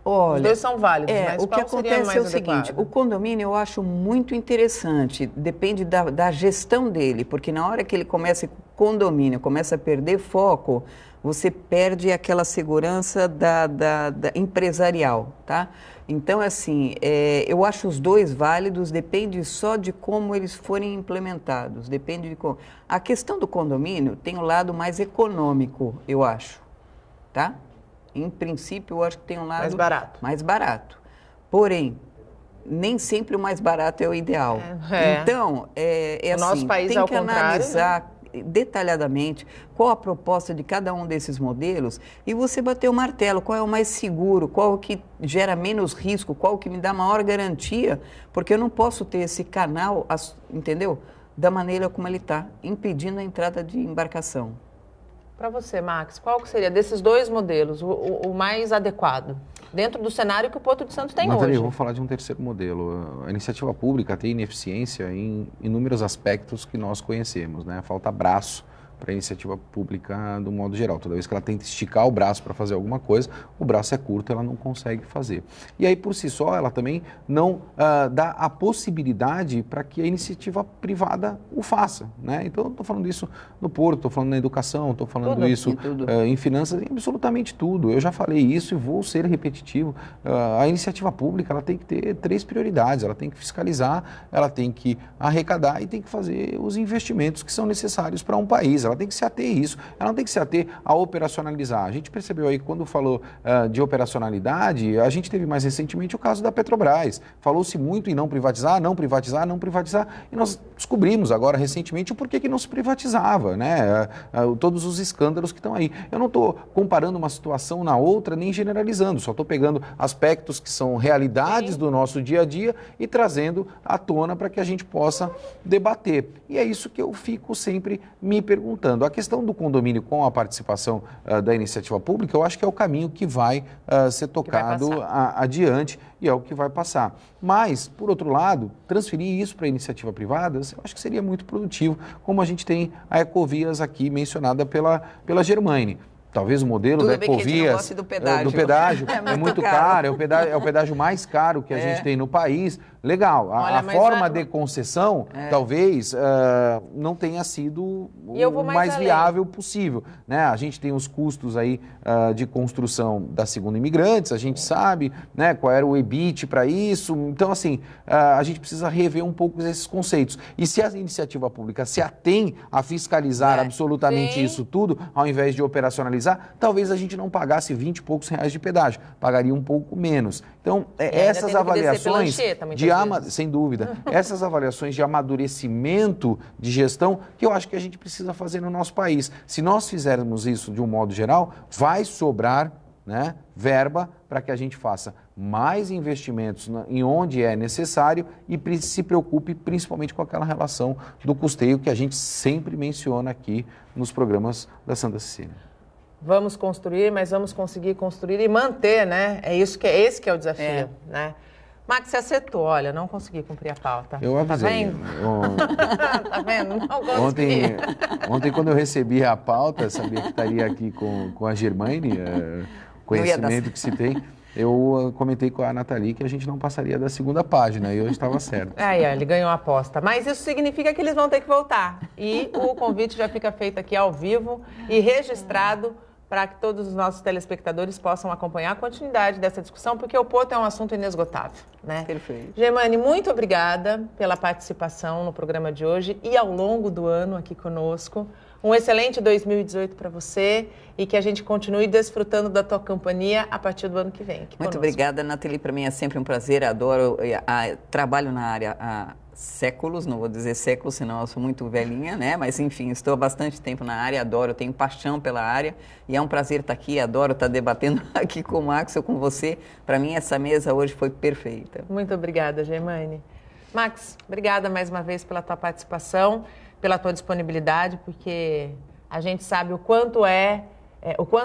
B: Olha,
A: os 2 são válidos, mas
B: o que acontece é o seguinte, o condomínio eu acho muito interessante, depende da gestão dele, porque na hora que ele começa com condomínio, começa a perder foco, você perde aquela segurança da empresarial, tá? Então, assim, eu acho os 2 válidos, depende só de como eles forem implementados, depende de como. A questão do condomínio tem o lado mais econômico, eu acho, tá? Em princípio, eu acho que tem um lado mais barato. Porém, nem sempre o mais barato é o ideal. Então, assim,
A: nosso país
B: tem que analisar detalhadamente qual a proposta de cada um desses modelos e você bater o martelo, qual é o mais seguro, qual o que gera menos risco, qual o que me dá maior garantia, porque eu não posso ter esse canal, entendeu? Da maneira como ele está, impedindo a entrada de embarcação.
A: Para você, Max, qual que seria desses 2 modelos o mais adequado, dentro do cenário que o Porto de Santos tem
C: Nathalie,
A: hoje?
C: Eu vou falar de um terceiro modelo. A iniciativa pública tem ineficiência em inúmeros aspectos que nós conhecemos, né? Falta braço para a iniciativa pública do modo geral. Toda vez que ela tenta esticar o braço para fazer alguma coisa, o braço é curto, ela não consegue fazer. E aí, por si só, ela também não dá a possibilidade para que a iniciativa privada o faça, né? Então, eu estou falando isso no Porto, estou falando na educação, estou falando isso em finanças, em absolutamente tudo. Eu já falei isso e vou ser repetitivo. A iniciativa pública, ela tem que ter 3 prioridades. Ela tem que fiscalizar, ela tem que arrecadar e tem que fazer os investimentos que são necessários para um país. Ela tem que se ater a isso, ela não tem que se ater a operacionalizar. A gente percebeu aí que quando falou de operacionalidade, a gente teve mais recentemente o caso da Petrobras. Falou-se muito em não privatizar, não privatizar, não privatizar, e nós descobrimos agora recentemente o porquê que não se privatizava, né? Todos os escândalos que estão aí. Eu não estou comparando uma situação na outra, nem generalizando, só estou pegando aspectos que são realidades do nosso dia a dia e trazendo à tona para que a gente possa debater. E é isso que eu fico sempre me perguntando. A questão do condomínio com a participação da iniciativa pública, eu acho que é o caminho que vai ser tocado adiante e é o que vai passar. Mas, por outro lado, transferir isso para a iniciativa privada, eu acho que seria muito produtivo, como a gente tem a Ecovias aqui mencionada pela Germaine. Talvez o modelo da Ecovias
B: do pedágio
C: é muito caro, é o pedágio mais caro que a gente tem no país. Legal, a forma de concessão talvez não tenha sido o mais viável possível, né? A gente tem os custos aí de construção da Segunda Imigrantes, a gente sabe, né, qual era o EBIT para isso, então assim, a gente precisa rever um pouco esses conceitos. E se a iniciativa pública se atém a fiscalizar absolutamente isso tudo, ao invés de operacionalizar, talvez a gente não pagasse 20 e poucos reais de pedágio, pagaria um pouco menos. Então, essas avaliações sem dúvida, essas avaliações de amadurecimento de gestão que eu acho que a gente precisa fazer no nosso país. Se nós fizermos isso de um modo geral, vai sobrar, né, verba para que a gente faça mais investimentos em onde é necessário e se preocupe principalmente com aquela relação do custeio que a gente sempre menciona aqui nos programas da Santa Cecília.
A: Vamos construir, mas vamos conseguir construir e manter, né? Esse que é o desafio, né? Max, você acertou, olha, não consegui cumprir a pauta.
C: Eu avisei.
A: Tá vendo? Tá vendo? Não consegui.
C: Ontem, quando eu recebi a pauta, sabia que estaria aqui com a Germaine, conhecimento que se tem, eu comentei com a Nathalie que a gente não passaria da segunda página, e hoje estava certo.
A: Ele ganhou a aposta. Mas isso significa que eles vão ter que voltar. E o convite já fica feito aqui ao vivo e registrado para que todos os nossos telespectadores possam acompanhar a continuidade dessa discussão, porque o Porto é um assunto inesgotável, né?
B: Perfeito.
A: Germaine, muito obrigada pela participação no programa de hoje e ao longo do ano aqui conosco. Um excelente 2018 para você e que a gente continue desfrutando da tua companhia a partir do ano que vem.
B: Muito obrigada, Nathalie. Para mim é sempre um prazer, adoro, trabalho na área há séculos, não vou dizer séculos, senão eu sou muito velhinha, né? Mas, enfim, estou há bastante tempo na área, adoro, tenho paixão pela área e é um prazer estar aqui, adoro estar debatendo aqui com o Max ou com você. Para mim, essa mesa hoje foi perfeita.
A: Muito obrigada, Germaine. Max, obrigada mais uma vez pela tua participação, pela tua disponibilidade, porque a gente sabe o quanto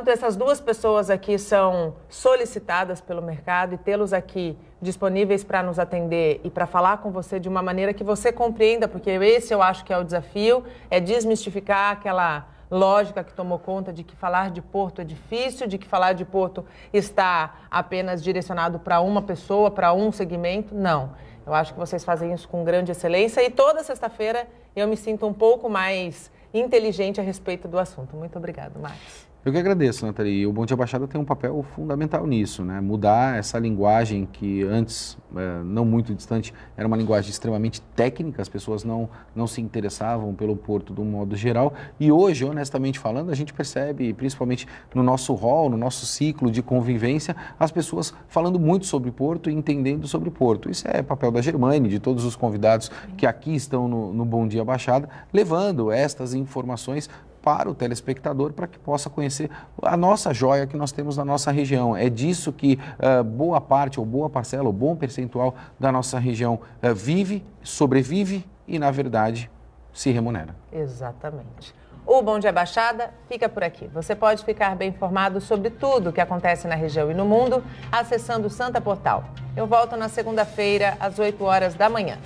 A: essas duas pessoas aqui são solicitadas pelo mercado e tê-los aqui disponíveis para nos atender e para falar com você de uma maneira que você compreenda, porque esse eu acho que é o desafio, é desmistificar aquela lógica que tomou conta de que falar de Porto é difícil, de que falar de Porto está apenas direcionado para uma pessoa, para um segmento. Não. Eu acho que vocês fazem isso com grande excelência e toda sexta-feira eu me sinto um pouco mais inteligente a respeito do assunto. Muito obrigado, Max.
C: Eu que agradeço, Nathalie. O Bom Dia Baixada tem um papel fundamental nisso, né? Mudar essa linguagem que antes, não muito distante, era uma linguagem extremamente técnica, as pessoas não se interessavam pelo Porto de um modo geral. E hoje, honestamente falando, a gente percebe, principalmente no nosso hall, no nosso ciclo de convivência, as pessoas falando muito sobre Porto e entendendo sobre Porto. Isso é papel da Germaine, de todos os convidados que aqui estão no Bom Dia Baixada, levando estas informações para o telespectador, para que possa conhecer a nossa joia que nós temos na nossa região. É disso que boa parte, ou boa parcela, ou bom percentual da nossa região vive, sobrevive e, na verdade, se remunera.
A: Exatamente. O Bom Dia Baixada fica por aqui. Você pode ficar bem informado sobre tudo o que acontece na região e no mundo acessando o Santa Portal. Eu volto na segunda-feira, às 8 horas da manhã.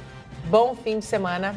A: Bom fim de semana.